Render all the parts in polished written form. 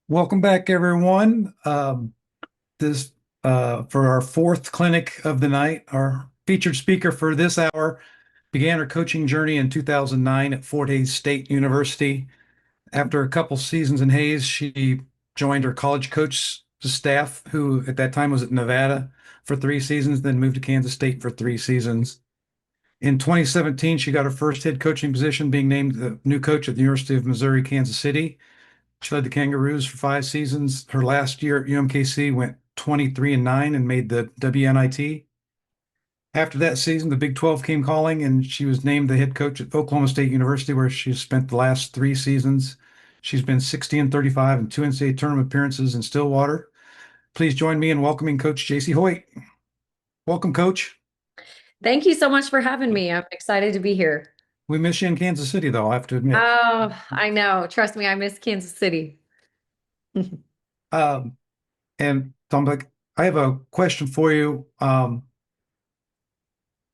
Welcome back, everyone. This For our fourth clinic of the night. Our featured speaker for this hour began her coaching journey in 2009 at Fort Hays State University. After a couple seasons in Hays, she joined her college coach staff, who at that time was at Nevada for 3 seasons, then moved to Kansas State for 3 seasons. In 2017, she got her first head coaching position, being named the new coach at the University of Missouri, Kansas City. She led the Kangaroos for 5 seasons. Her last year at UMKC went 23-9 and made the WNIT. After that season, the Big 12 came calling, and she was named the head coach at Oklahoma State University, where she spent the last 3 seasons. She's been 60-35 and 2 NCAA tournament appearances in Stillwater. Please join me in welcoming Coach Jacie Hoyt. Welcome, Coach. Thank you so much for having me. I'm excited to be here. We miss you in Kansas City, though, I have to admit. Oh, I know. Trust me, I miss Kansas City. Um, and so I'm like, I have a question for you.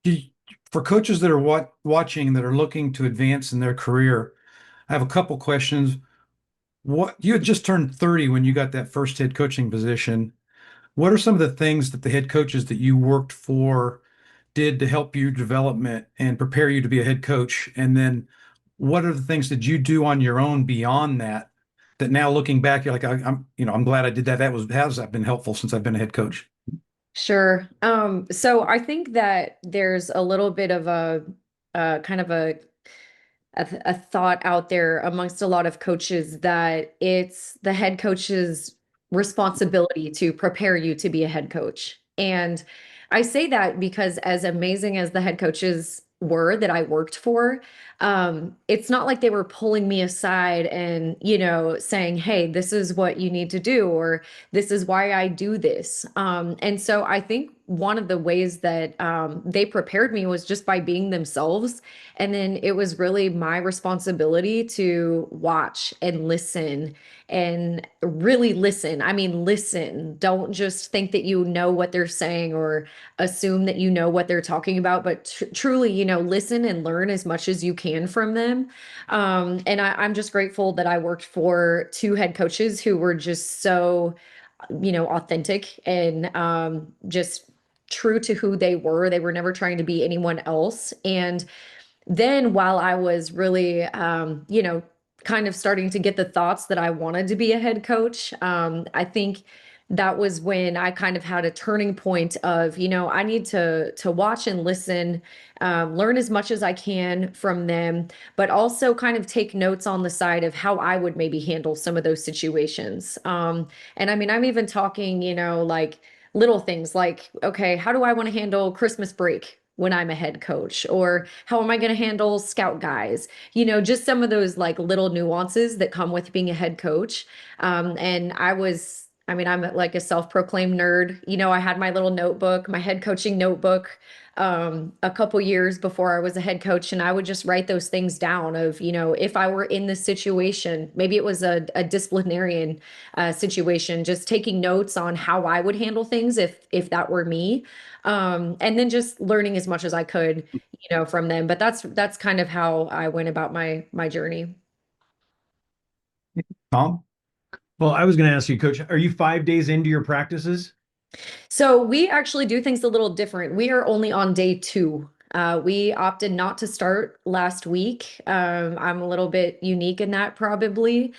You- for coaches that are watching that are looking to advance in their career, I have a couple questions. What you had just turned 30 when you got that first head coaching position. What are some of the things that the head coaches that you worked for did to help you development and prepare you to be a head coach? And then what are the things that you do on your own beyond that, that now looking back, you're like, I'm glad I did that. Has that been helpful since I've been a head coach? Sure. So I think that there's a little bit of a kind of a thought out there amongst a lot of coaches that it's the head coach's responsibility to prepare you to be a head coach. And I say that because as amazing as the head coaches were that I worked for, it's not like they were pulling me aside and, saying, hey, this is what you need to do, or this is why I do this. And so I think one of the ways that they prepared me was just by being themselves. And then it was really my responsibility to watch and listen and really listen. I mean, listen. Don't just think that you know what they're saying or assume that you know what they're talking about, but truly, listen and learn as much as you can from them. And I'm just grateful that I worked for two head coaches who were just so, authentic and just true to who they were. They were never trying to be anyone else. And then while I was really, kind of starting to get the thoughts that I wanted to be a head coach, I think that was when I kind of had a turning point of, I need to watch and listen, learn as much as I can from them, but also kind of take notes on the side of how I would maybe handle some of those situations. And I mean, I'm even talking, like little things like, okay, how do I want to handle Christmas break when I'm a head coach? Or how am I going to handle scout guys? Just some of those like little nuances that come with being a head coach. And I mean, I'm like a self-proclaimed nerd. I had my little notebook, my head coaching notebook, a couple years before I was a head coach, and I would just write those things down of, if I were in this situation, maybe it was a disciplinarian situation, just taking notes on how I would handle things if that were me. And then just learning as much as I could, from them. But that's kind of how I went about my journey. Tom? Well, I was going to ask you, Coach, are you 5 days into your practices? So we actually do things a little different. We are only on day two. We opted not to start last week. I'm a little bit unique in that, probably.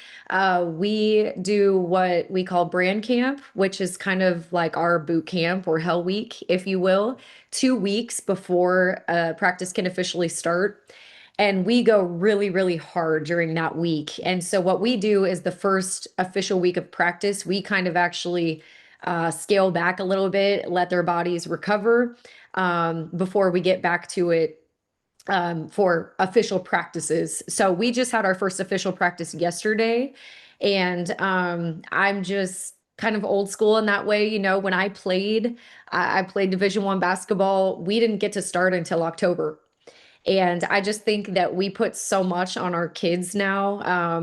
We do what we call brand camp, which is kind of like our boot camp or hell week, if you will, 2 weeks before practice can officially start. And we go really, really hard during that week. And so what we do is the first official week of practice, we kind of actually scale back a little bit, let their bodies recover before we get back to it for official practices. So we just had our first official practice yesterday, and I'm just kind of old school in that way. When I played Division I basketball. We didn't get to start until October. And I just think that we put so much on our kids now.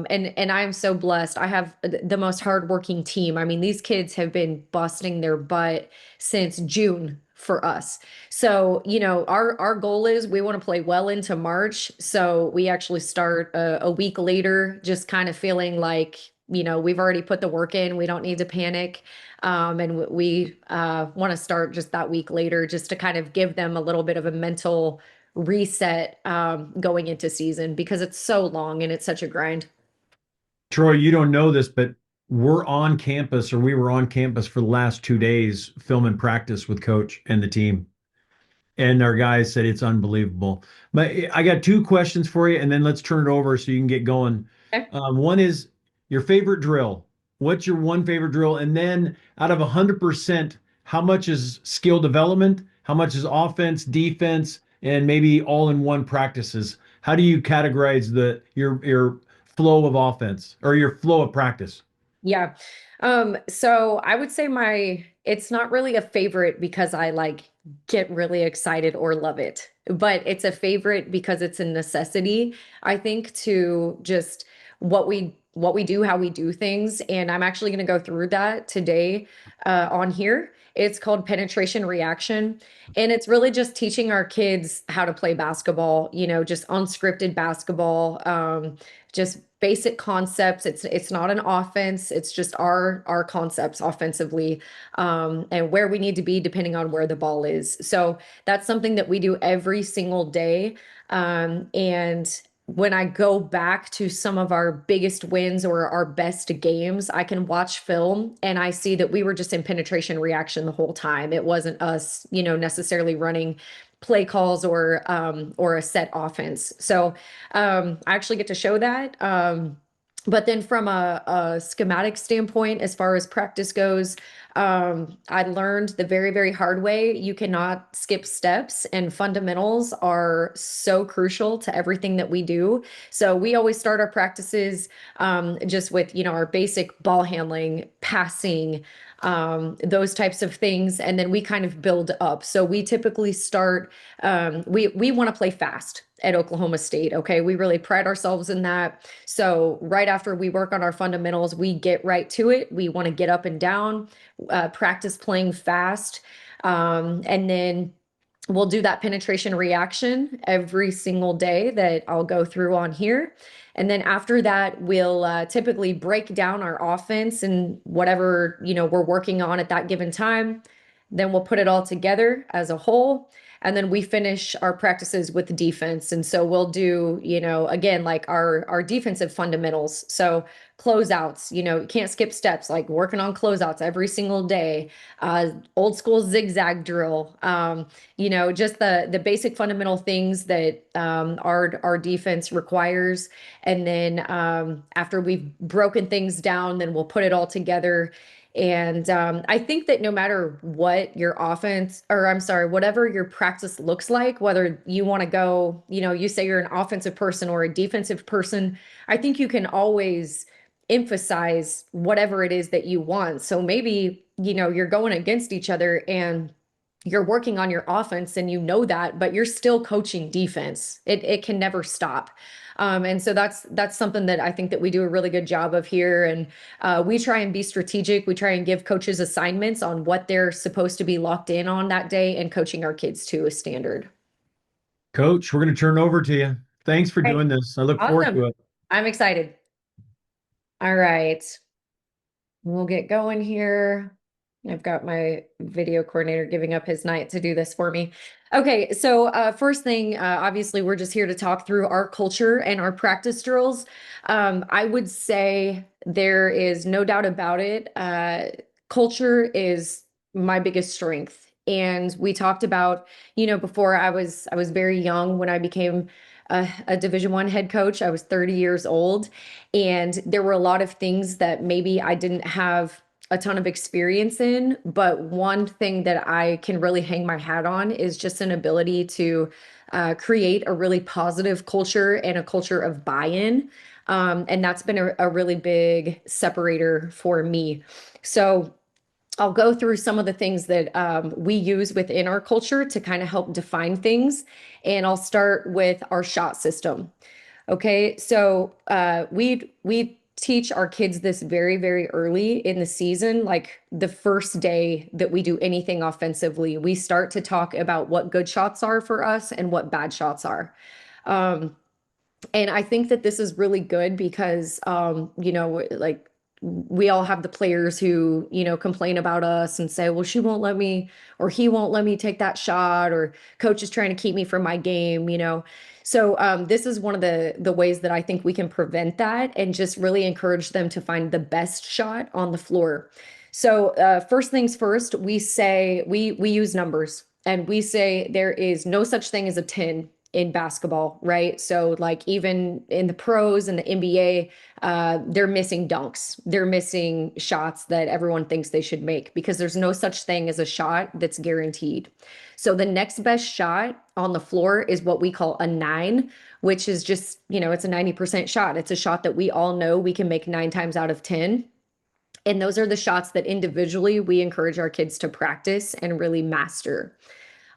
And I'm so blessed. I have the most hardworking team. I mean, these kids have been busting their butt since June for us. So, our goal is we want to play well into March. So we actually start a week later, just kind of feeling like, we've already put the work in. We don't need to panic. And we want to start just that week later, just to kind of give them a little bit of a mental reset going into season, because it's so long and it's such a grind. Troy, you don't know this, but we're on campus, or we were on campus for the last 2 days filming practice with coach and the team. And our guys said it's unbelievable. But I got two questions for you, and then let's turn it over so you can get going. Okay. One is your favorite drill. What's your one favorite drill? And then out of 100%, how much is skill development? How much is offense, defense, and maybe all in one practices? How do you categorize your flow of offense or your flow of practice? Yeah. So I would say it's not really a favorite because I like get really excited or love it, but it's a favorite because it's a necessity, I think, to just what we do, how we do things. And I'm actually going to go through that today on here. It's called penetration reaction. And it's really just teaching our kids how to play basketball, just unscripted basketball, just basic concepts. It's not an offense. It's just our concepts offensively, and where we need to be depending on where the ball is. So that's something that we do every single day. And when I go back to some of our biggest wins or our best games, I can watch film and I see that we were just in penetration reaction the whole time. It wasn't us, necessarily running play calls or a set offense. So I actually get to show that. But then from a schematic standpoint, as far as practice goes, I learned the very, very hard way. You cannot skip steps, and fundamentals are so crucial to everything that we do. So we always start our practices just with, our basic ball handling, passing, those types of things. And then we kind of build up. So we typically start, we want to play fast at Oklahoma State. Okay. We really pride ourselves in that. So right after we work on our fundamentals, we get right to it. We want to get up and down, practice playing fast. And then we'll do that penetration reaction every single day that I'll go through on here. And then after that, we'll typically break down our offense and whatever, we're working on at that given time. Then we'll put it all together as a whole. And then we finish our practices with defense. And so we'll do, again, like our defensive fundamentals. So closeouts, you can't skip steps, like working on closeouts every single day. Old school zigzag drill, just the basic fundamental things that our defense requires. And then after we've broken things down, then we'll put it all together. And I think that no matter what your offense, or I'm sorry, whatever your practice looks like, whether you want to go, you say you're an offensive person or a defensive person, I think you can always emphasize whatever it is that you want. So maybe, you're going against each other and you're working on your offense and that, but you're still coaching defense. It can never stop. And so that's something that I think that we do a really good job of here. And we try and be strategic. We try and give coaches assignments on what they're supposed to be locked in on that day, and coaching our kids to a standard. Coach, we're going to turn it over to you. Thanks for Right. doing this. I look forward Awesome. to it. I'm excited. All right. We'll get going here. I've got my video coordinator giving up his night to do this for me. Okay, so first thing, obviously, we're just here to talk through our culture and our practice drills. I would say there is no doubt about it. Culture is my biggest strength. And we talked about, before I was very young when I became a Division I head coach. I was 30 years old, and there were a lot of things that maybe I didn't have a ton of experience in, but one thing that I can really hang my hat on is just an ability to create a really positive culture and a culture of buy-in. And that's been a really big separator for me. So I'll go through some of the things that we use within our culture to kind of help define things. And I'll start with our shot system. Okay, so we teach our kids this very, very early in the season. Like the first day that we do anything offensively, we start to talk about what good shots are for us and what bad shots are. Um, and I think that this is really good because, like we all have the players who, complain about us and say, well, she won't let me, or he won't let me take that shot, or coach is trying to keep me from my game. So this is one of the ways that I think we can prevent that and just really encourage them to find the best shot on the floor. So first things first, we use numbers, and we say there is no such thing as a 10 in basketball, right? So like even in the pros and the NBA, they're missing dunks. They're missing shots that everyone thinks they should make because there's no such thing as a shot that's guaranteed. So the next best shot on the floor is what we call a 9, which is just, it's a 90% shot. It's a shot that we all know we can make 9 times out of 10. And those are the shots that individually we encourage our kids to practice and really master.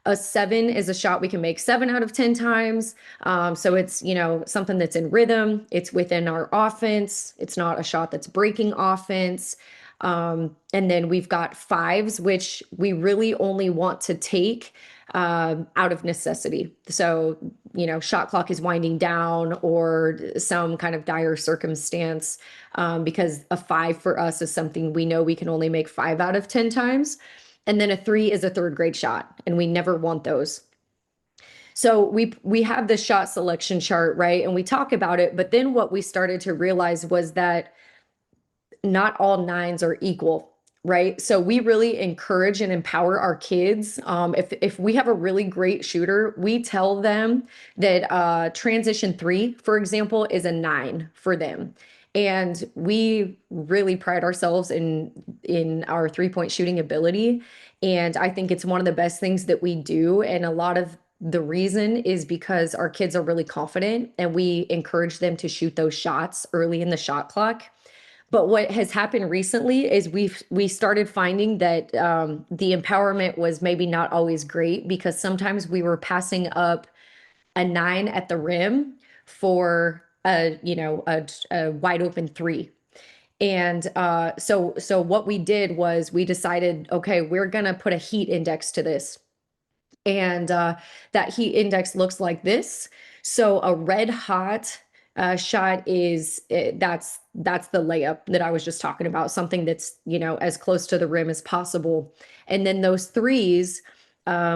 A 7 is a shot we can make 7 out of 10 times. So it's, something that's in rhythm. It's within our offense. It's not a shot that's breaking offense. And then we've got 5s, which we really only want to take out of necessity. So, shot clock is winding down or some kind of dire circumstance, because a 5 for us is something we know we can only make 5 out of 10 times. And then a 3 is a third grade shot, and we never want those. So we have this shot selection chart, right? And we talk about it, but then what we started to realize was that not all 9s are equal, right? So we really encourage and empower our kids. If we have a really great shooter, we tell them that transition 3, for example, is a 9 for them. And we really pride ourselves in our 3-point shooting ability. And I think it's one of the best things that we do. And a lot of the reason is because our kids are really confident and we encourage them to shoot those shots early in the shot clock. But what has happened recently is we started finding that the empowerment was maybe not always great because sometimes we were passing up a 9 at the rim for a wide open 3. And so what we did was we decided, okay, we're gonna put a heat index to this. And that heat index looks like this. So a red hot shot is that's the layup that I was just talking about, something that's as close to the rim as possible. And then those 3s,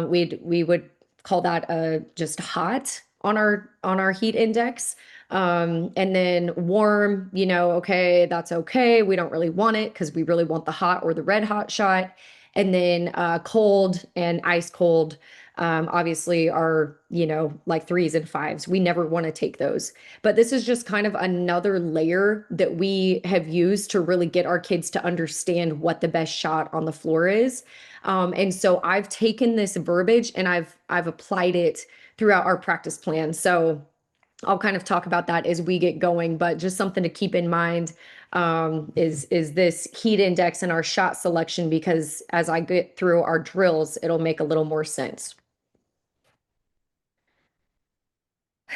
we would call that just hot on our heat index. And then warm, okay, that's okay. We don't really want it because we really want the hot or the red hot shot. And then cold and ice cold, obviously are, like 3s and 5s. We never want to take those. But this is just kind of another layer that we have used to really get our kids to understand what the best shot on the floor is. And so I've taken this verbiage and I've applied it throughout our practice plan. So I'll kind of talk about that as we get going, but just something to keep in mind is this heat index and our shot selection, because as I get through our drills, it'll make a little more sense.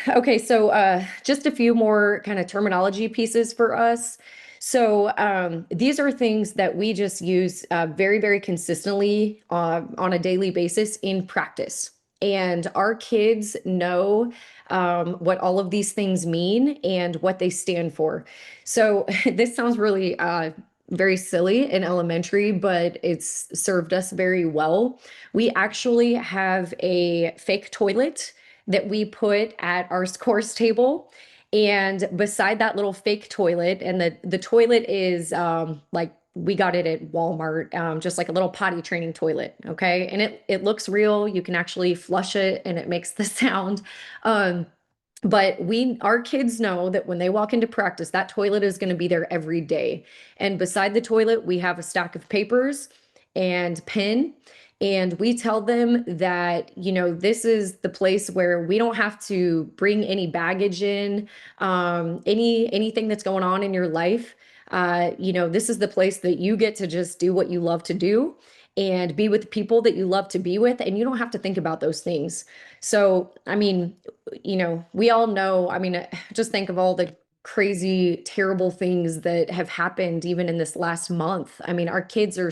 Okay, so just a few more kind of terminology pieces for us. So these are things that we just use very, very consistently on a daily basis in practice. And our kids know what all of these things mean and what they stand for. So this sounds really very silly and elementary, but it's served us very well. We actually have a fake toilet that we put at our scores table. And beside that little fake toilet, and the toilet is like we got it at Walmart, just like a little potty training toilet. Okay. And it looks real. You can actually flush it and it makes the sound. But our kids know that when they walk into practice, that toilet is going to be there every day. And beside the toilet, we have a stack of papers and pen. And we tell them that, this is the place where we don't have to bring any baggage in, anything that's going on in your life. This is the place that you get to just do what you love to do and be with people that you love to be with, and you don't have to think about those things. So, I mean, we all know, just think of all the crazy, terrible things that have happened even in this last month. I mean, our kids are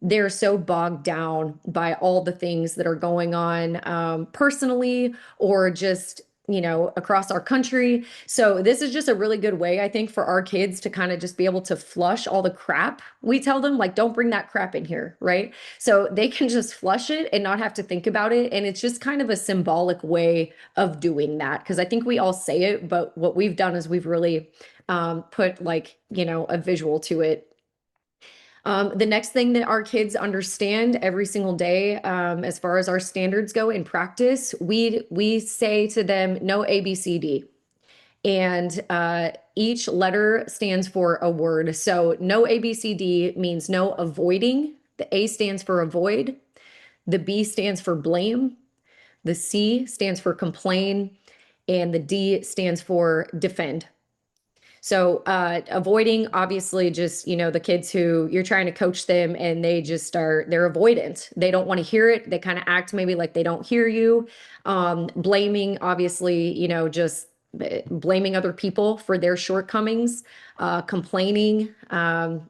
they're so bogged down by all the things that are going on personally or just, across our country. So this is just a really good way, I think, for our kids to kind of just be able to flush all the crap we tell them, like, don't bring that crap in here, right? So they can just flush it and not have to think about it. And it's just kind of a symbolic way of doing that. Because I think we all say it, but what we've done is we've really put like, a visual to it. The next thing that our kids understand every single day, as far as our standards go in practice, we say to them, no ABCD. And each letter stands for a word. So no ABCD means no avoiding. The A stands for avoid. The B stands for blame. The C stands for complain. And the D stands for defend. So avoiding, obviously, just, the kids who you're trying to coach them and they're avoidant. They don't want to hear it. They kind of act maybe like they don't hear you. Blaming, obviously, just blaming other people for their shortcomings. Complaining,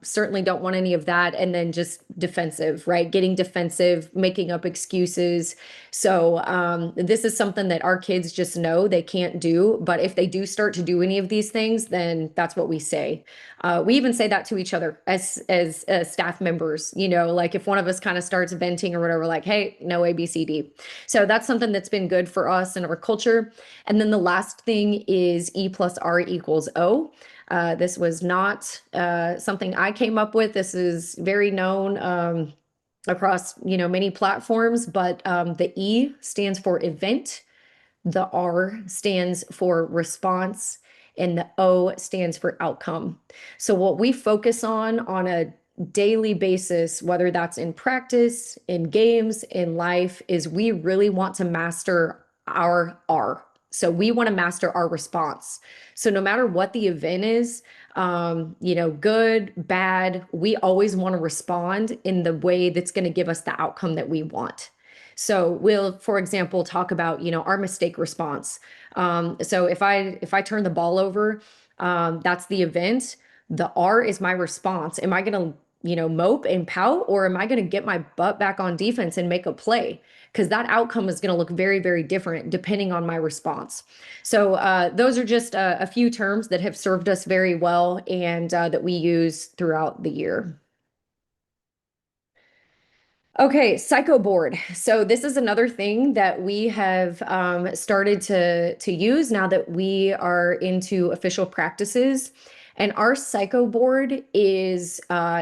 certainly don't want any of that. And then just defensive, right? Getting defensive, making up excuses. So this is something that our kids just know they can't do. But if they do start to do any of these things, then that's what we say. We even say that to each other as staff members, like if one of us kind of starts venting or whatever, like, hey, no ABCD. So that's something that's been good for us and our culture. And then the last thing is E plus R equals O. This was not something I came up with. This is very known across, many platforms, but the E stands for event, the R stands for response, and the O stands for outcome. So what we focus on a daily basis, whether that's in practice, in games, in life, is we really want to master our R. So we want to master our response. So no matter what the event is, good, bad, we always want to respond in the way that's going to give us the outcome that we want. So we'll, for example, talk about, our mistake response. So if I turn the ball over, that's the event. The R is my response. Am I going to, mope and pout, or am I going to get my butt back on defense and make a play? Because that outcome is going to look very, very different depending on my response. So those are just a few terms that have served us very well and that we use throughout the year. Okay, Psycho Board. So this is another thing that we have started to use now that we are into official practices. And our Psycho Board is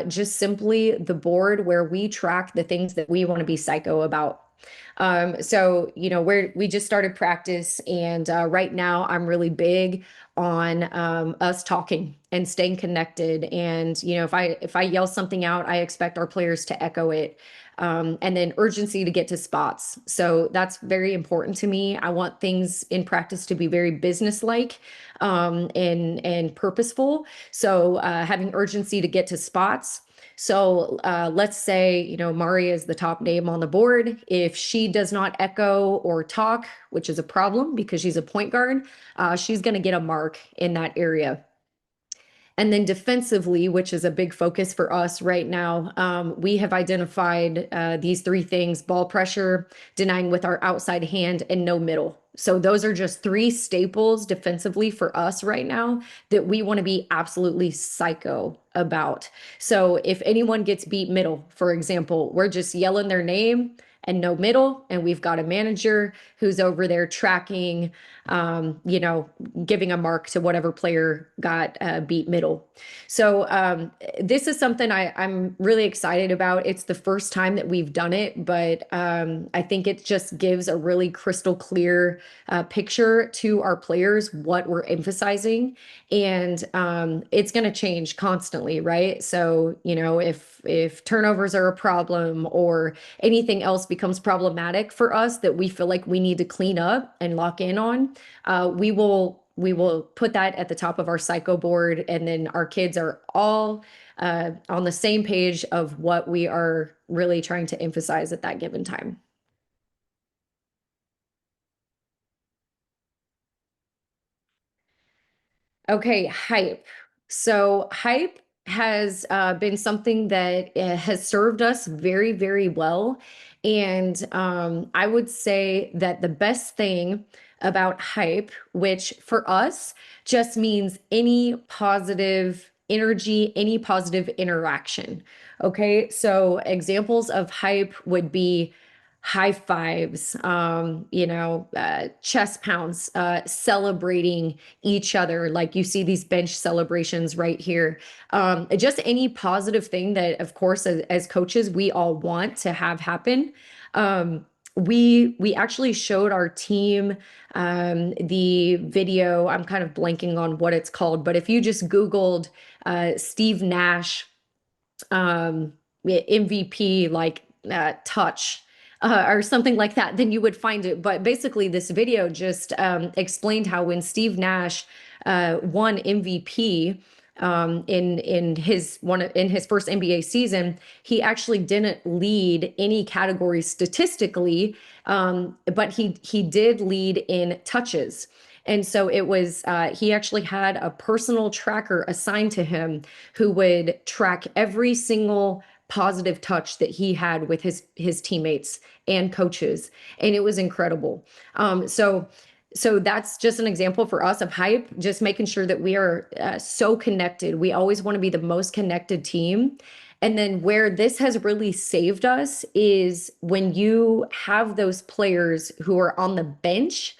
just simply the board where we track the things that we want to be psycho about. So, we just started practice, and right now I'm really big on us talking and staying connected. And, if I yell something out, I expect our players to echo it. And then urgency to get to spots. So that's very important to me. I want things in practice to be very businesslike and purposeful. So having urgency to get to spots. So let's say, Mari is the top name on the board. If she does not echo or talk, which is a problem because she's a point guard, she's going to get a mark in that area. And then defensively, which is a big focus for us right now, we have identified these three things: ball pressure, denying with our outside hand, and no middle. So those are just three staples defensively for us right now that we want to be absolutely psycho about. So if anyone gets beat middle, for example, we're just yelling their name and no middle, and we've got a manager who's over there tracking, giving a mark to whatever player got beat middle. So this is something I'm really excited about. It's the first time that we've done it, but I think it just gives a really crystal clear picture to our players what we're emphasizing, and it's going to change constantly, right? So if turnovers are a problem or anything else becomes problematic for us that we feel like we need to clean up and lock in on, we will put that at the top of our psycho board, and then our kids are all on the same page of what we are really trying to emphasize at that given time. Okay, hype. So hype has been something that has served us very, very well. And I would say that the best thing about hype, which for us just means any positive energy, any positive interaction. Okay, so examples of hype would be high fives, chest pounds, celebrating each other. Like you see these bench celebrations right here. Just any positive thing that, of course, as coaches, we all want to have happen. We actually showed our team the video. I'm kind of blanking on what it's called, but if you just Googled Steve Nash MVP like touch or something like that, then you would find it. But basically, this video just explained how when Steve Nash won MVP in his first NBA season, he actually didn't lead any category statistically, but he did lead in touches. And so it was, he actually had a personal tracker assigned to him who would track every single positive touch that he had with his teammates and coaches. And it was incredible. So that's just an example for us of hype, just making sure that we are so connected. We always want to be the most connected team. And then where this has really saved us is when you have those players who are on the bench,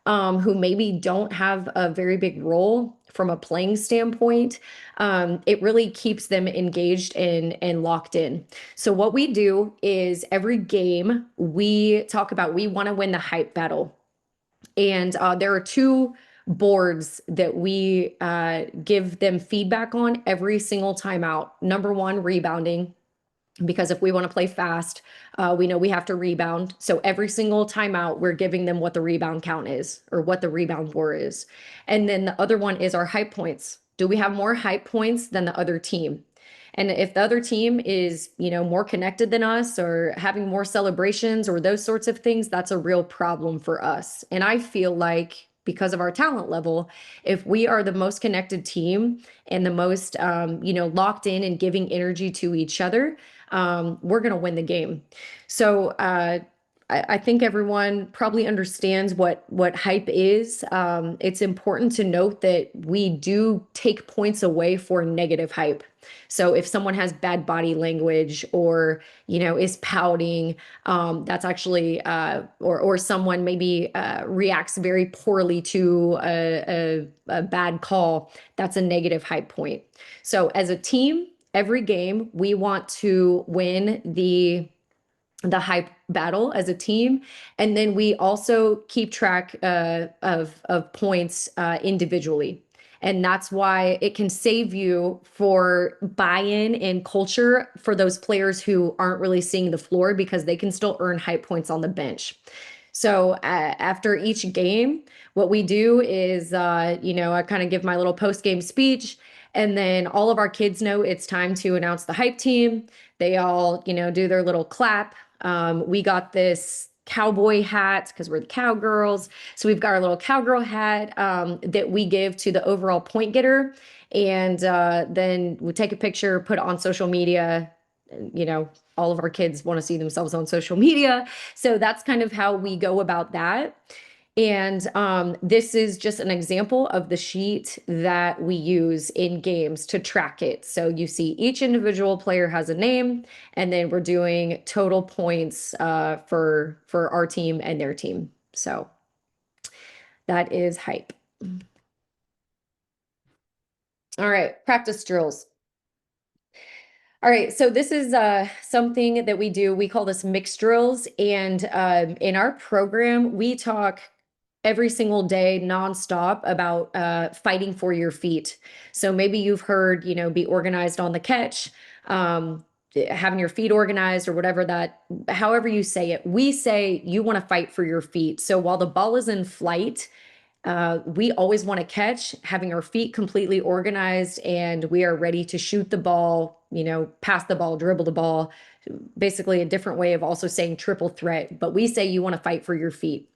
who maybe don't have a very big role from a playing standpoint, it really keeps them engaged and locked in. So what we do is every game we talk about, we want to win the hype battle. And there are two boards that we give them feedback on every single time out. Number one, rebounding, because if we want to play fast, we know we have to rebound. So every single timeout, we're giving them what the rebound count is or what the rebound war is. And then the other one is our hype points. Do we have more hype points than the other team? And if the other team is, more connected than us or having more celebrations or those sorts of things, that's a real problem for us. And I feel like because of our talent level, if we are the most connected team and the most, locked in and giving energy to each other, we're going to win the game. So I think everyone probably understands what hype is. It's important to note that we do take points away for negative hype. So if someone has bad body language or is pouting, that's actually or someone maybe reacts very poorly to a bad call, that's a negative hype point. So as a team, every game we want to win the hype battle as a team, and then we also keep track of points individually. And that's why it can save you for buy-in and culture for those players who aren't really seeing the floor, because they can still earn hype points on the bench. So after each game, what we do is, I kind of give my little post-game speech, and then all of our kids know it's time to announce the hype team. They all, do their little clap. We got this cowboy hat because we're the cowgirls. So we've got our little cowgirl hat that we give to the overall point getter. And then we take a picture, put it on social media. All of our kids want to see themselves on social media. So that's kind of how we go about that. And this is just an example of the sheet that we use in games to track it. So you see each individual player has a name, and then we're doing total points for our team and their team. So that is hype. All right, practice drills. All right, so this is something that we do. We call this mixed drills. And in our program, we talk every single day nonstop about fighting for your feet. So maybe you've heard, be organized on the catch, having your feet organized or whatever however you say it. We say you want to fight for your feet. So while the ball is in flight, we always want to catch, having our feet completely organized, and we are ready to shoot the ball, pass the ball, dribble the ball. Basically a different way of also saying triple threat, but we say you want to fight for your feet.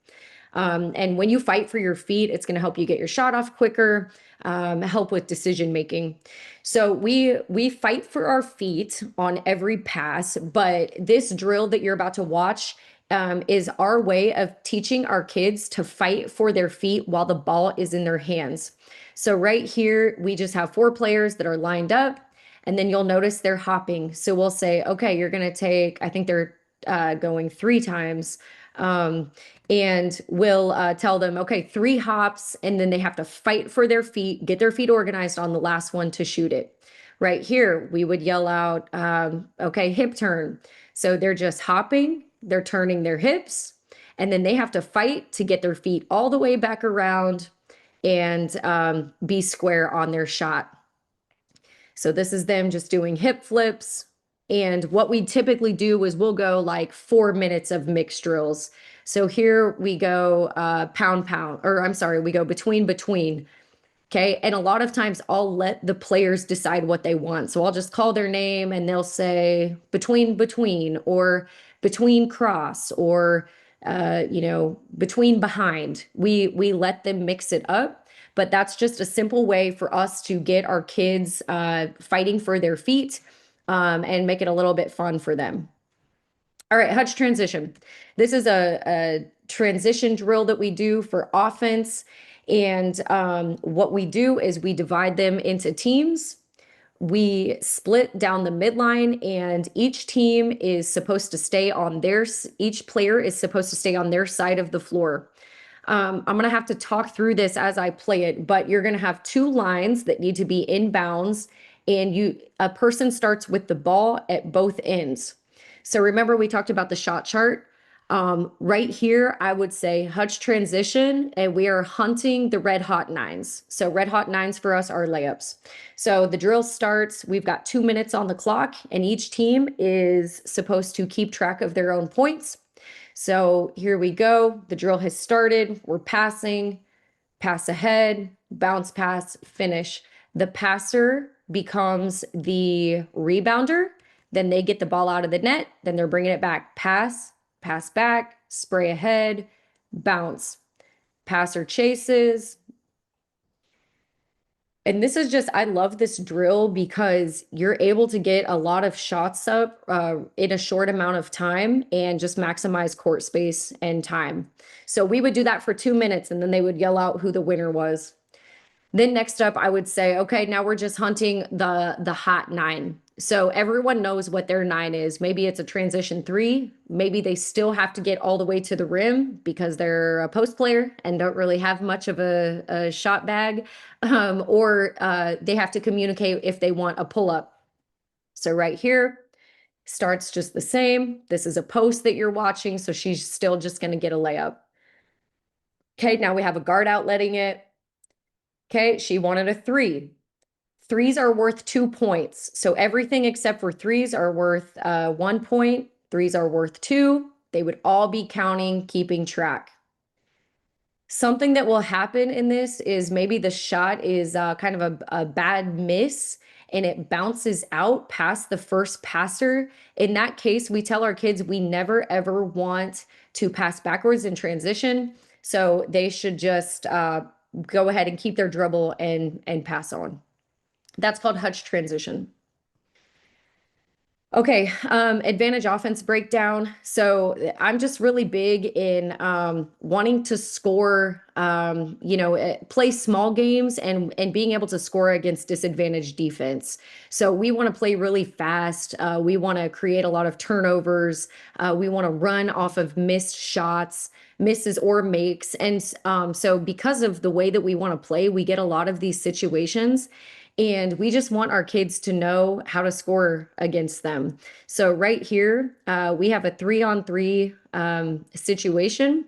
And when you fight for your feet, it's going to help you get your shot off quicker, help with decision making. So we fight for our feet on every pass, but this drill that you're about to watch is our way of teaching our kids to fight for their feet while the ball is in their hands. So right here, we just have 4 players that are lined up, and then you'll notice they're hopping. So we'll say, okay, you're going to take, I think they're going 3 times. And we'll tell them, okay, 3 hops, and then they have to fight for their feet, get their feet organized on the last one to shoot it. Right here, we would yell out, okay, hip turn. So they're just hopping, they're turning their hips, and then they have to fight to get their feet all the way back around and be square on their shot. So this is them just doing hip flips. And what we typically do is we'll go like 4 minutes of mixed drills. So here we go pound, pound, or I'm sorry, we go between, between. Okay. And a lot of times I'll let the players decide what they want. So I'll just call their name and they'll say between, between, or between cross, or, between behind. We let them mix it up, but that's just a simple way for us to get our kids fighting for their feet and make it a little bit fun for them. All right, Hutch transition. This is a transition drill that we do for offense. And what we do is we divide them into teams. We split down the midline, and each team is supposed to stay on each player is supposed to stay on their side of the floor. I'm going to have to talk through this as I play it, but you're going to have 2 lines that need to be in bounds, and a person starts with the ball at both ends. So remember, we talked about the shot chart. Right here, I would say Hutch transition, and we are hunting the red hot 9s. So red hot 9s for us are layups. So the drill starts, we've got 2 minutes on the clock, and each team is supposed to keep track of their own points. So here we go. The drill has started. We're passing, pass ahead, bounce pass, finish. The passer becomes the rebounder. Then they get the ball out of the net. Then they're bringing it back. Pass, pass back, spray ahead, bounce. Passer chases. And this is just, I love this drill because you're able to get a lot of shots up in a short amount of time and just maximize court space and time. So we would do that for 2 minutes, and then they would yell out who the winner was. Then next up, I would say, okay, now we're just hunting the hot 9. So everyone knows what their 9 is. Maybe it's a transition 3. Maybe they still have to get all the way to the rim because they're a post player and don't really have much of a shot bag. Or they have to communicate if they want a pull up. So right here starts just the same. This is a post that you're watching, so she's still just going to get a layup. Okay, now we have a guard outletting it. Okay, she wanted a 3. 3s are worth 2 points. So everything except for 3s are worth 1 point. 3s are worth 2. They would all be counting, keeping track. Something that will happen in this is maybe the shot is kind of a bad miss and it bounces out past the first passer. In that case, we tell our kids we never ever want to pass backwards in transition. So they should just go ahead and keep their dribble and pass on. That's called Hutch transition. Okay, advantage offense breakdown. So I'm just really big in wanting to score, play small games and being able to score against disadvantaged defense. So we want to play really fast. We want to create a lot of turnovers. We want to run off of missed shots, misses or makes. And so because of the way that we want to play, we get a lot of these situations. And we just want our kids to know how to score against them. So right here, we have a 3-on-3 situation.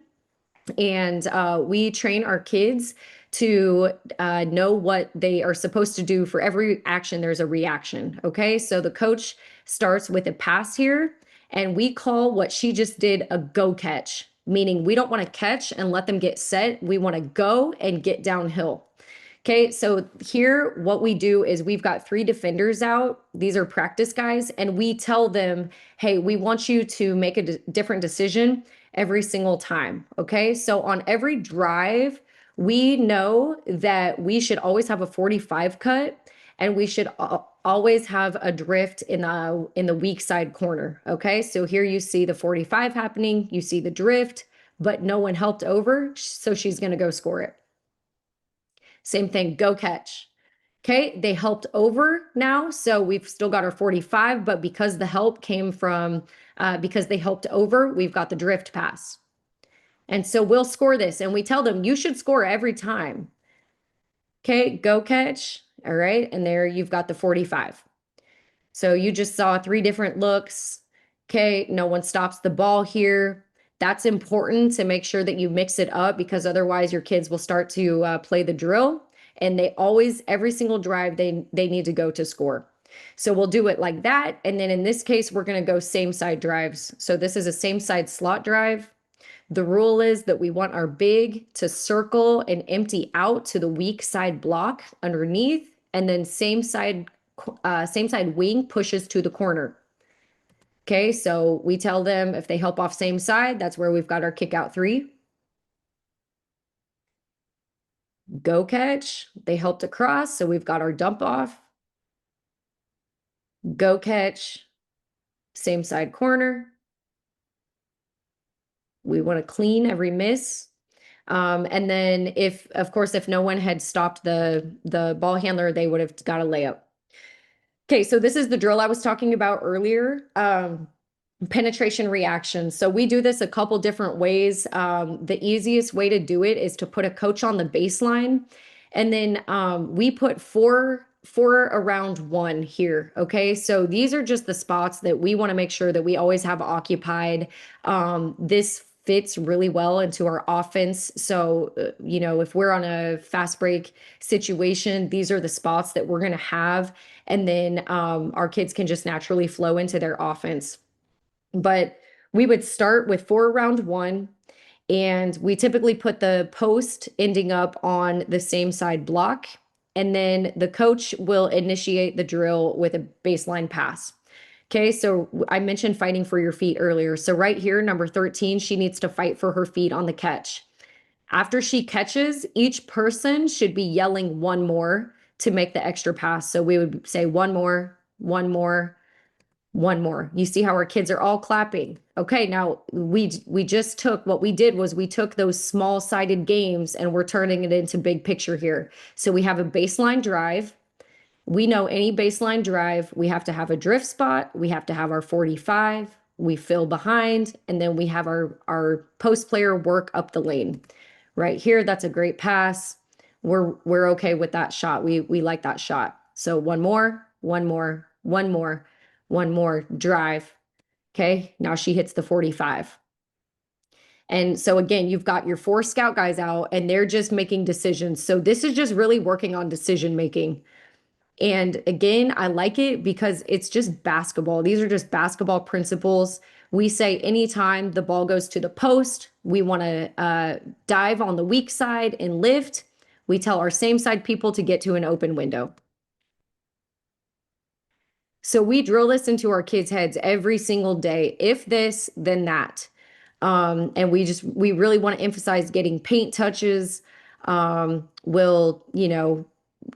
And we train our kids to know what they are supposed to do. For every action, there's a reaction. Okay, so the coach starts with a pass here. And we call what she just did a go catch, meaning we don't want to catch and let them get set. We want to go and get downhill. Okay, so here what we do is we've got 3 defenders out. These are practice guys, and we tell them, hey, we want you to make a different decision. every single time. Okay. So on every drive, we know that we should always have a 45 cut, and we should always have a drift in the weak side corner. Okay. So here you see the 45 happening, you see the drift, but no one helped over. So she's going to go score it. Same thing, go catch. Okay, they helped over now, so we've still got our 45, but because the help came from, because they helped over, we've got the drift pass. And so we'll score this, and we tell them, you should score every time. Okay, go catch, all right, and there you've got the 45. So you just saw 3 different looks. Okay, no one stops the ball here. That's important to make sure that you mix it up, because otherwise your kids will start to play the drill, and they always, every single drive, they need to go to score. So we'll do it like that. And then in this case, we're going to go same side drives. So this is a same side slot drive. The rule is that we want our big to circle and empty out to the weak side block underneath, and then same side wing pushes to the corner. Okay, so we tell them if they help off same side, that's where we've got our kick out 3. Go catch, they helped across, so we've got our dump off. Go catch, same side corner. We want to clean every miss. And then if, of course, if no one had stopped the ball handler, they would have got a layup. Okay, so this is the drill I was talking about earlier. Penetration reaction. So we do this a couple different ways. The easiest way to do it is to put a coach on the baseline, and then we put four around 1 here. Okay, so these are just the spots that we want to make sure that we always have occupied. This fits really well into our offense. So, you know, if we're on a fast break situation, these are the spots that we're going to have. And then our kids can just naturally flow into their offense. But we would start with 4 around 1, and we typically put the post ending up on the same side block. And then the coach will initiate the drill with a baseline pass. Okay, so I mentioned fighting for your feet earlier. So right here, number 13, she needs to fight for her feet on the catch. After she catches, each person should be yelling 1 more to make the extra pass. So we would say 1 more, 1 more, 1 more. You see how our kids are all clapping. Okay, now we just took, what we did was we took those small-sided games and we're turning it into big picture here. So we have a baseline drive. We know any baseline drive, we have to have a drift spot, we have to have our 45, we fill behind, and then we have our post player work up the lane. Right here, that's a great pass. We're okay with that shot. We like that shot. So 1 more, 1 more, 1 more, 1 more, drive. Okay, now she hits the 45. And so again, you've got your 4 scout guys out, and they're just making decisions. So this is just really working on decision making. And again, I like it because it's just basketball. These are just basketball principles. We say anytime the ball goes to the post, we want to dive on the weak side and lift. We tell our same side people to get to an open window. So we drill this into our kids' heads every single day. If this, then that. And we really want to emphasize getting paint touches. We'll, you know,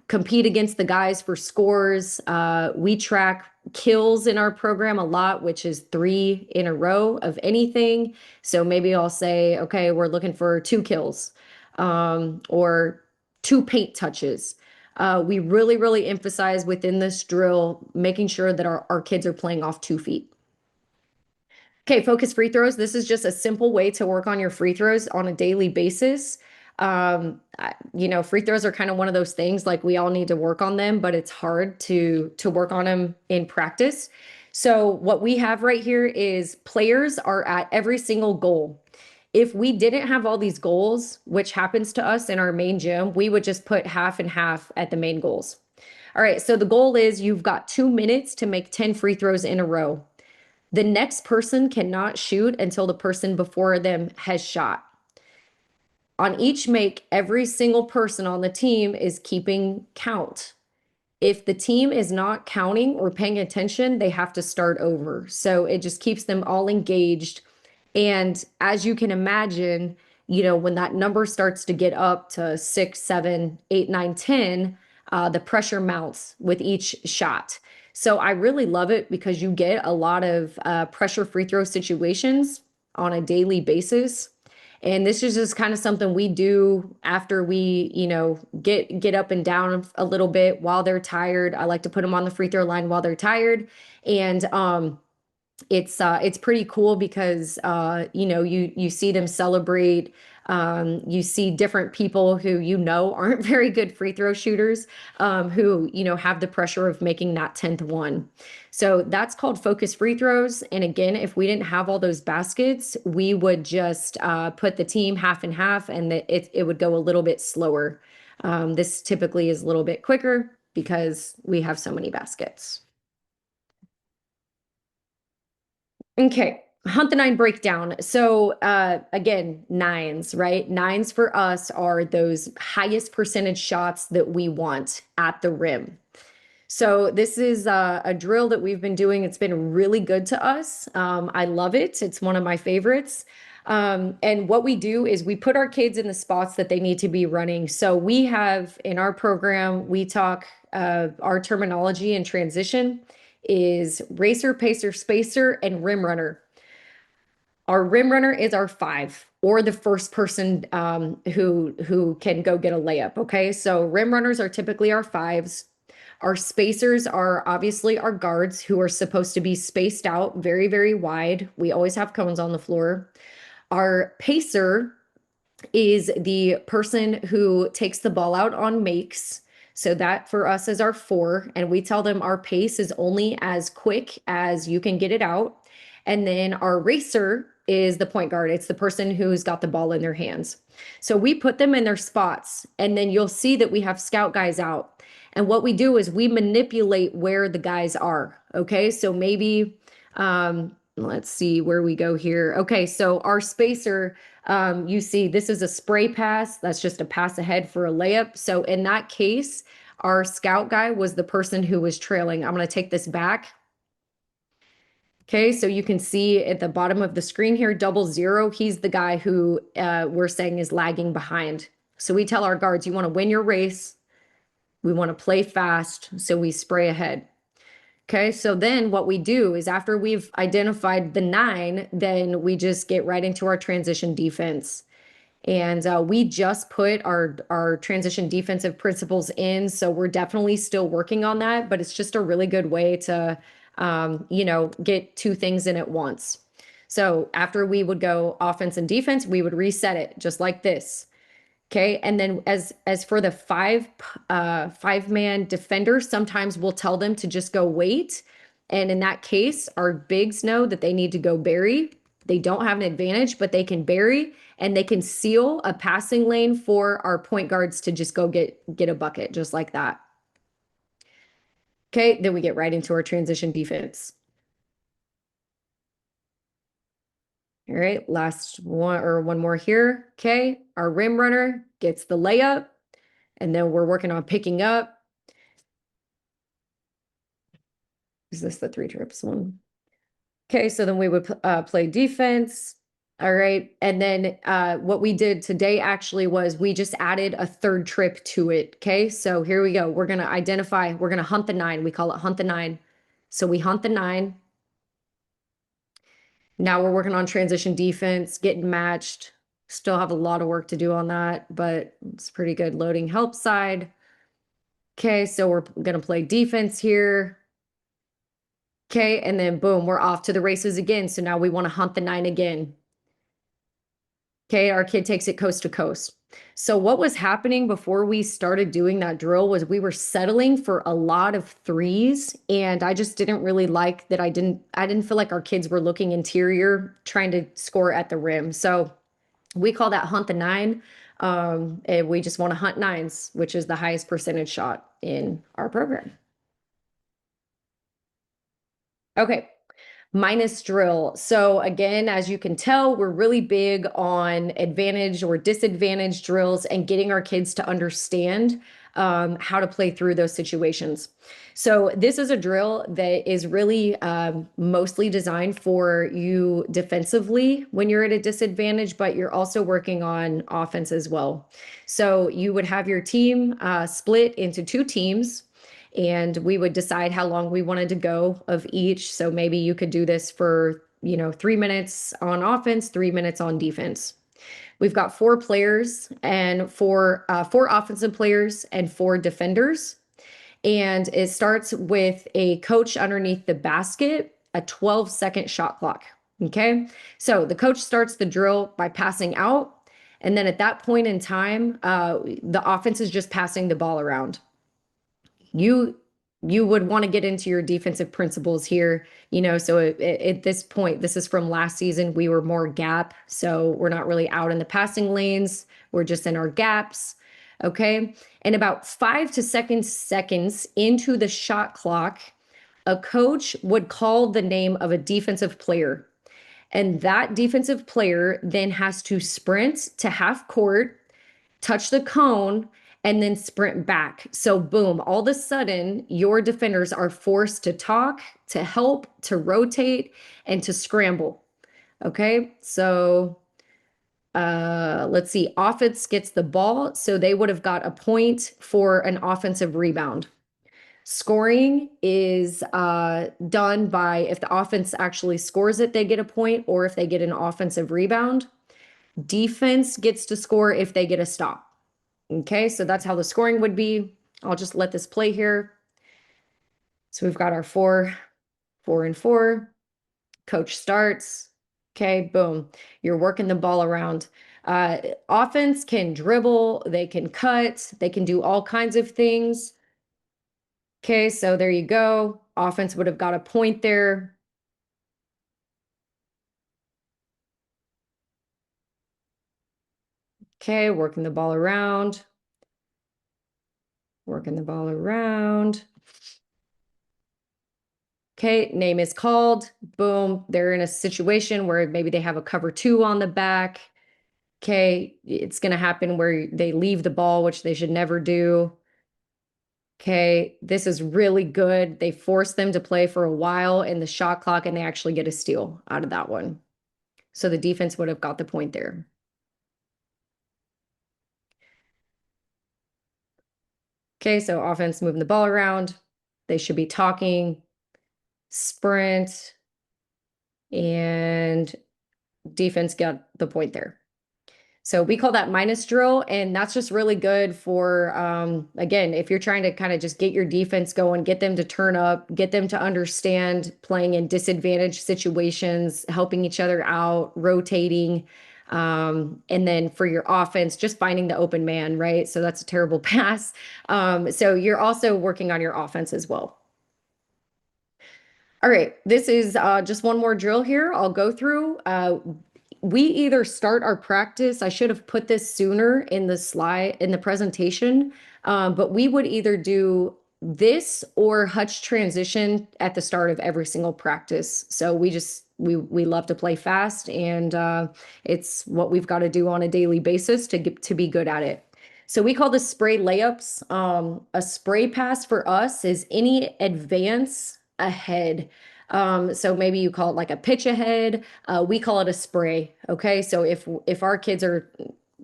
compete against the guys for scores. We track kills in our program a lot, which is 3 in a row of anything. So maybe I'll say, okay, we're looking for 2 kills, or 2 paint touches. We really, really emphasize within this drill, making sure that our kids are playing off 2 feet. Okay, focus free throws. This is just a simple way to work on your free throws on a daily basis. You know, free throws are kind of one of those things, like we all need to work on them, but it's hard to work on them in practice. So what we have right here is players are at every single goal. If we didn't have all these goals, which happens to us in our main gym, we would just put half and half at the main goals. All right, so the goal is you've got 2 minutes to make 10 free throws in a row. The next person cannot shoot until the person before them has shot. On each make, every single person on the team is keeping count. If the team is not counting or paying attention, they have to start over. So it just keeps them all engaged. And as you can imagine, when that number starts to get up to 6, 7, 8, 9, 10, the pressure mounts with each shot. So I really love it because you get a lot of pressure free throw situations on a daily basis. And this is just kind of something we do after we, get up and down a little bit while they're tired. I like to put them on the free throw line while they're tired. And it's pretty cool because you see them celebrate. You see different people who aren't very good free throw shooters, who have the pressure of making that 10th one. So that's called focus free throws. And again, if we didn't have all those baskets, we would just put the team half and half, and it would go a little bit slower. This typically is a little bit quicker because we have so many baskets. Okay, hunt the nine breakdown. So again, nines, right? Nines for us are those highest percentage shots that we want at the rim. So this is a drill that we've been doing. It's been really good to us. I love it. It's one of my favorites. And what we do is we put our kids in the spots that they need to be running. So we have in our program, we talk our terminology and transition is racer, pacer, spacer, and rim runner. Our rim runner is our 5 or the first person who can go get a layup. Okay, so rim runners are typically our 5s. Our spacers are obviously our guards who are supposed to be spaced out very, very wide. We always have cones on the floor. Our pacer is the person who takes the ball out on makes. So that for us is our 4. And we tell them our pace is only as quick as you can get it out. And then our racer is the point guard. It's the person who's got the ball in their hands. So we put them in their spots. And then you'll see that we have scout guys out. And what we do is we manipulate where the guys are. Okay. So maybe, let's see where we go here. Okay. So our spacer, you see this is a spray pass. That's just a pass ahead for a layup. So in that case, our scout guy was the person who was trailing. I'm going to take this back. Okay, so you can see at the bottom of the screen here, 00, he's the guy who we're saying is lagging behind. So we tell our guards, you want to win your race. We want to play fast, so we spray ahead. Okay, so then what we do is after we've identified the 9, then we just get right into our transition defense. And we just put our transition defensive principles in, so we're definitely still working on that, but it's just a really good way to get 2 things in at once. So after we would go offense and defense, we would reset it just like this. Okay. And then as for the 5-man defender, sometimes we'll tell them to just go wait. And in that case, our bigs know that they need to go bury. They don't have an advantage, but they can bury and they can seal a passing lane for our point guards to just go get a bucket just like that. Okay, then we get right into our transition defense. All right, last one more here. Okay, our rim runner gets the layup, and then we're working on picking up. Is this the 3 trips one? Okay, so then we would play defense. All right, and then what we did today actually was we just added a 3rd trip to it. Okay, so here we go. We're gonna hunt the 9. We call it hunt the 9. So we hunt the 9. Now we're working on transition defense, getting matched. Still have a lot of work to do on that, but it's pretty good. Loading help side. Okay, so we're gonna play defense here. Okay, and then boom, we're off to the races again. So now we want to hunt the 9 again. Okay, our kid takes it coast to coast. So what was happening before we started doing that drill was we were settling for a lot of 3s, and I just didn't really like that. I didn't feel like our kids were looking interior, trying to score at the rim. So we call that hunt the 9. And we just want to hunt 9s, which is the highest percentage shot in our program. Okay. Minus drill. So again, as you can tell, we're really big on advantage or disadvantage drills and getting our kids to understand how to play through those situations. So this is a drill that is really mostly designed for you defensively when you're at a disadvantage, but you're also working on offense as well. So you would have your team split into 2 teams, and we would decide how long we wanted to go of each. So maybe you could do this for, 3 minutes on offense, 3 minutes on defense. We've got 4 players and 4 offensive players and 4 defenders. And it starts with a coach underneath the basket, a 12-second shot clock. Okay. So the coach starts the drill by passing out. And then at that point in time, the offense is just passing the ball around. You would want to get into your defensive principles here, so at this point, this is from last season, we were more gap, so we're not really out in the passing lanes, we're just in our gaps. Okay, and about 5 to 7 seconds into the shot clock, a coach would call the name of a defensive player, and that defensive player then has to sprint to half court, touch the cone, and then sprint back. So boom, all of a sudden your defenders are forced to talk, to help, to rotate, and to scramble. Okay, so let's see, offense gets the ball, so they would have got a point for an offensive rebound. Scoring is done by, if the offense actually scores it, they get a point, or if they get an offensive rebound. Defense gets to score if they get a stop. Okay, so that's how the scoring would be. I'll just let this play here. So we've got our 4, 4 and 4. Coach starts. Okay, boom. You're working the ball around. Offense can dribble, they can cut, they can do all kinds of things. Okay, so there you go. Offense would have got a point there. Okay, working the ball around. Working the ball around. Okay, name is called. Boom, they're in a situation where maybe they have a cover 2 on the back. Okay, it's going to happen where they leave the ball, which they should never do. Okay, this is really good. They force them to play for a while in the shot clock, and they actually get a steal out of that one. So the defense would have got the point there. Okay, so offense moving the ball around. They should be talking, sprint, and defense got the point there. So we call that minus drill, and that's just really good for, again, if you're trying to kind of just get your defense going, get them to turn up, get them to understand playing in disadvantaged situations, helping each other out, rotating. And then for your offense, just finding the open man, right? So that's a terrible pass. So you're also working on your offense as well. All right, this is just one more drill here I'll go through. We either start our practice, I should have put this sooner in the slide, in the presentation, but we would either do this or Hutch transition at the start of every single practice. So we love to play fast, and it's what we've got to do on a daily basis to be good at it. So we call this spray layups. A spray pass for us is any advance ahead. So maybe you call it like a pitch ahead. We call it a spray. Okay. So if our kids are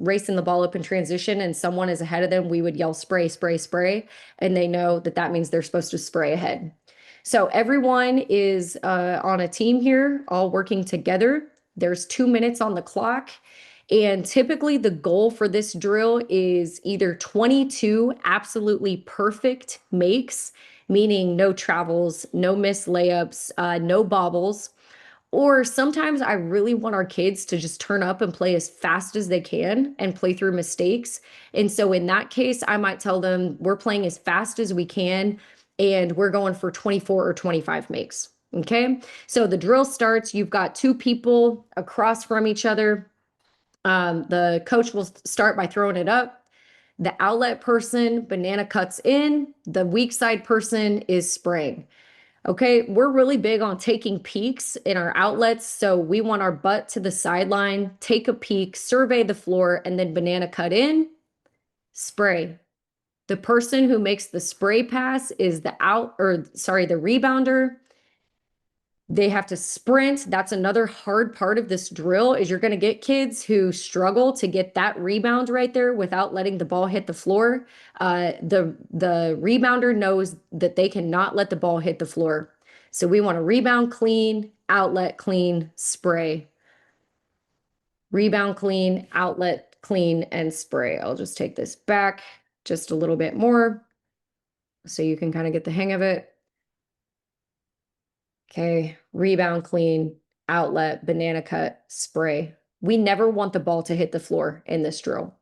racing the ball up in transition and someone is ahead of them, we would yell spray, spray, spray. And they know that that means they're supposed to spray ahead. So everyone is on a team here, all working together. There's 2 minutes on the clock. And typically the goal for this drill is either 22 absolutely perfect makes, meaning no travels, no missed layups, no bobbles. Or sometimes I really want our kids to just turn up and play as fast as they can and play through mistakes. And so in that case, I might tell them we're playing as fast as we can and we're going for 24 or 25 makes. Okay. So the drill starts, you've got 2 people across from each other. The coach will start by throwing it up. The outlet person, banana cuts in. The weak side person is spraying. Okay, we're really big on taking peeks in our outlets. So we want our butt to the sideline, take a peek, survey the floor, and then banana cut in, spray. The person who makes the spray pass is the rebounder. They have to sprint. That's another hard part of this drill is you're going to get kids who struggle to get that rebound right there without letting the ball hit the floor. The rebounder knows that they cannot let the ball hit the floor. So we want to rebound clean, outlet clean, spray. Rebound clean, outlet clean, and spray. I'll just take this back just a little bit more so you can kind of get the hang of it. Okay, rebound clean, outlet, banana cut, spray. We never want the ball to hit the floor in this drill.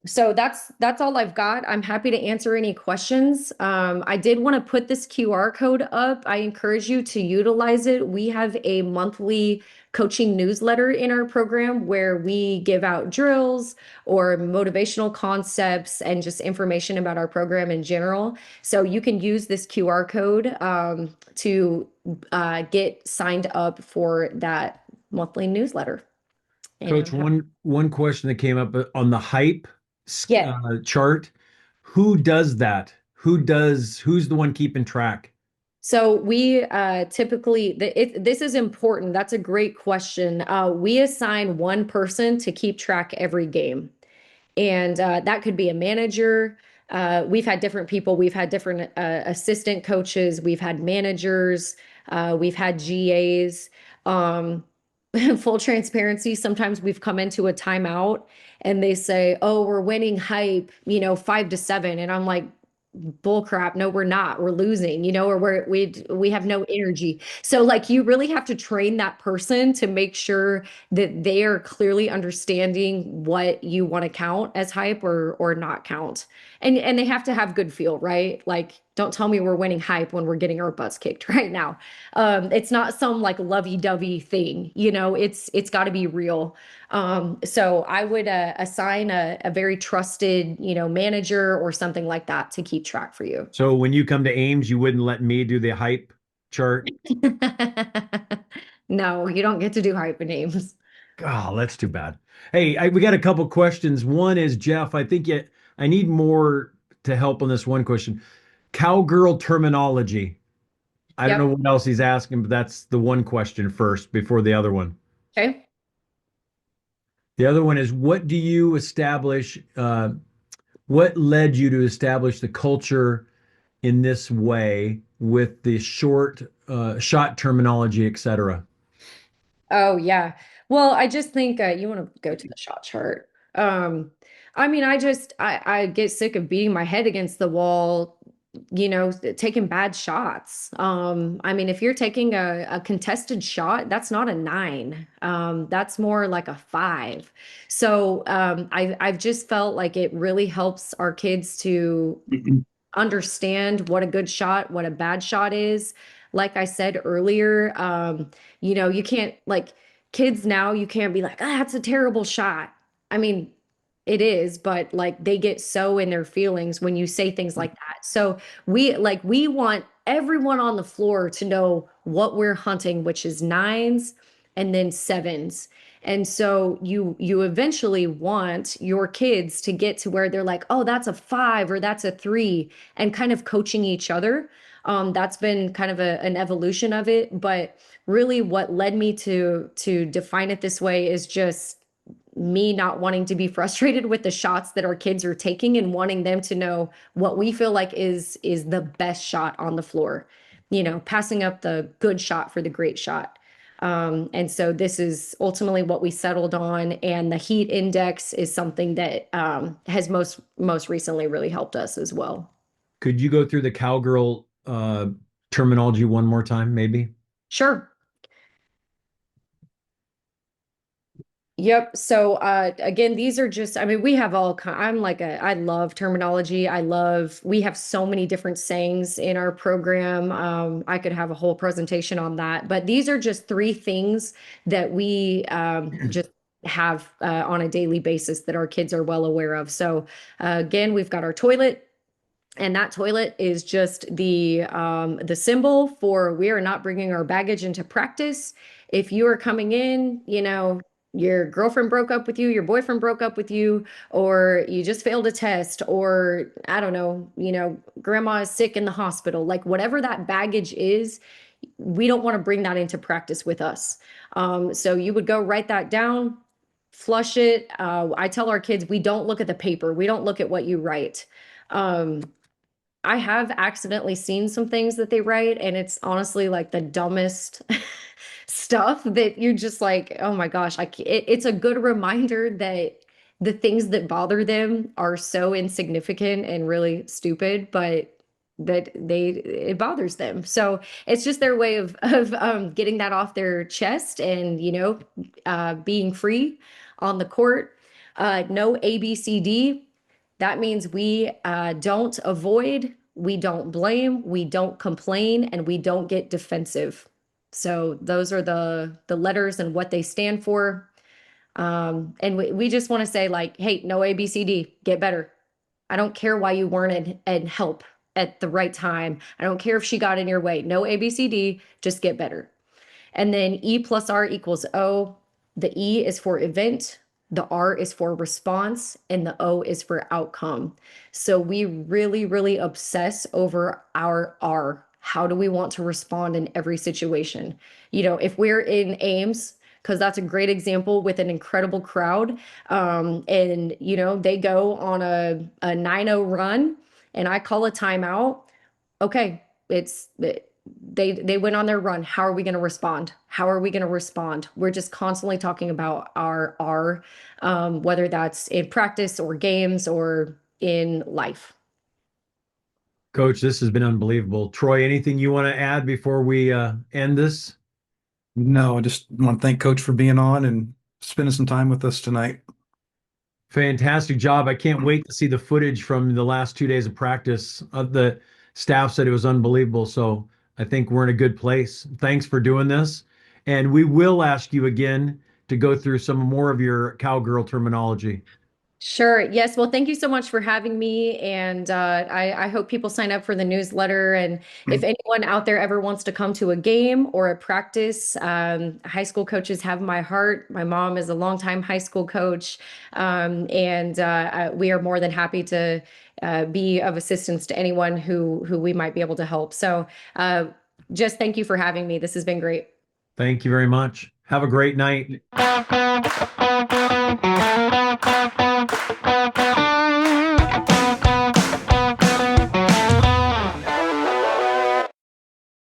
So that's all I've got. I'm happy to answer any questions. I did want to put this QR code up. I encourage you to utilize it. We have a monthly coaching newsletter in our program where we give out drills or motivational concepts and just information about our program in general. So you can use this QR code to get signed up for that monthly newsletter. Coach, one question that came up on the hype Yeah. chart. Who does that? Who's the one keeping track? So we typically, this is important. That's a great question. We assign one person to keep track every game. And that could be a manager. We've had different people. We've had different assistant coaches. We've had managers. We've had GAs. Full transparency, sometimes we've come into a timeout and they say, oh, we're winning hype, 5-7. And I'm like, bull crap. No, we're not. We're losing, or we have no energy. So like you really have to train that person to make sure that they are clearly understanding what you want to count as hype or not count. And they have to have good feel, right? Like don't tell me we're winning hype when we're getting our butts kicked right now. It's not some like lovey-dovey thing, it's got to be real. So I would assign a very trusted, manager or something like that to keep track for you. So when you come to Ames, you wouldn't let me do the hype chart? No, you don't get to do hype names. Oh, that's too bad. Hey, we got a couple questions. One is Jeff. I think I need more to help on this one question. Cowgirl terminology. I don't know what else he's asking, but that's the one question first before the other one. Okay. The other one is what do you establish? What led you to establish the culture in this way with the shot terminology, etc.? Oh yeah. Well, I just think you want to go to the shot chart. I mean, I get sick of beating my head against the wall, taking bad shots. I mean, if you're taking a contested shot, that's not a 9. That's more like a 5. So I've just felt like it really helps our kids to understand what a good shot, what a bad shot is. Like I said earlier, you can't like kids now, you can't be like, that's a terrible shot. I mean, it is, but like they get so in their feelings when you say things like that. So we want everyone on the floor to know what we're hunting, which is 9s and then 7s. And so you eventually want your kids to get to where they're like, oh, that's a 5 or that's a 3, and kind of coaching each other. That's been kind of an evolution of it. But really what led me to define it this way is just me not wanting to be frustrated with the shots that our kids are taking and wanting them to know what we feel like is the best shot on the floor, passing up the good shot for the great shot. And so this is ultimately what we settled on, and the heat index is something that has most recently really helped us as well. Could you go through the cowgirl terminology one more time, maybe? Sure. Yep. So again, these are just, I mean, we have I love terminology. We have so many different sayings in our program. I could have a whole presentation on that, but these are just 3 things that we just have on a daily basis that our kids are well aware of. So again, we've got our toilet. And that toilet is just the symbol for we are not bringing our baggage into practice. If you are coming in, your girlfriend broke up with you, your boyfriend broke up with you, or you just failed a test, or I don't know, grandma is sick in the hospital, like whatever that baggage is, we don't want to bring that into practice with us. So you would go write that down, flush it. I tell our kids, we don't look at the paper, we don't look at what you write. I have accidentally seen some things that they write, and it's honestly like the dumbest stuff that you're just like, oh my gosh, it's a good reminder that the things that bother them are so insignificant and really stupid, but that it bothers them. So it's just their way of getting that off their chest and, being free on the court. No ABCD. That means we don't avoid, we don't blame, we don't complain, and we don't get defensive. So those are the letters and what they stand for. And we just want to say like, hey, no ABCD, get better. I don't care why you weren't in help at the right time. I don't care if she got in your way. No ABCD, just get better. And then E plus R equals O. The E is for event, the R is for response, and the O is for outcome. So we really, really obsess over our R. How do we want to respond in every situation? If we're in Ames, because that's a great example with an incredible crowd, and they go on a 9-0 run, and I call a timeout. Okay, they went on their run. How are we going to respond? How are we going to respond? We're just constantly talking about our whether that's in practice or games or in life. Coach, this has been unbelievable. Troy, anything you want to add before we end this? No, I just want to thank Coach for being on and spending some time with us tonight. Fantastic job. I can't wait to see the footage from the last 2 days of practice. The staff said it was unbelievable. So I think we're in a good place. Thanks for doing this. And we will ask you again to go through some more of your cowgirl terminology. Sure. Yes. Well, thank you so much for having me. And I hope people sign up for the newsletter. And if anyone out there ever wants to come to a game or a practice, high school coaches have my heart. My mom is a longtime high school coach. And we are more than happy to be of assistance to anyone who we might be able to help. So just thank you for having me. This has been great. Thank you very much. Have a great night.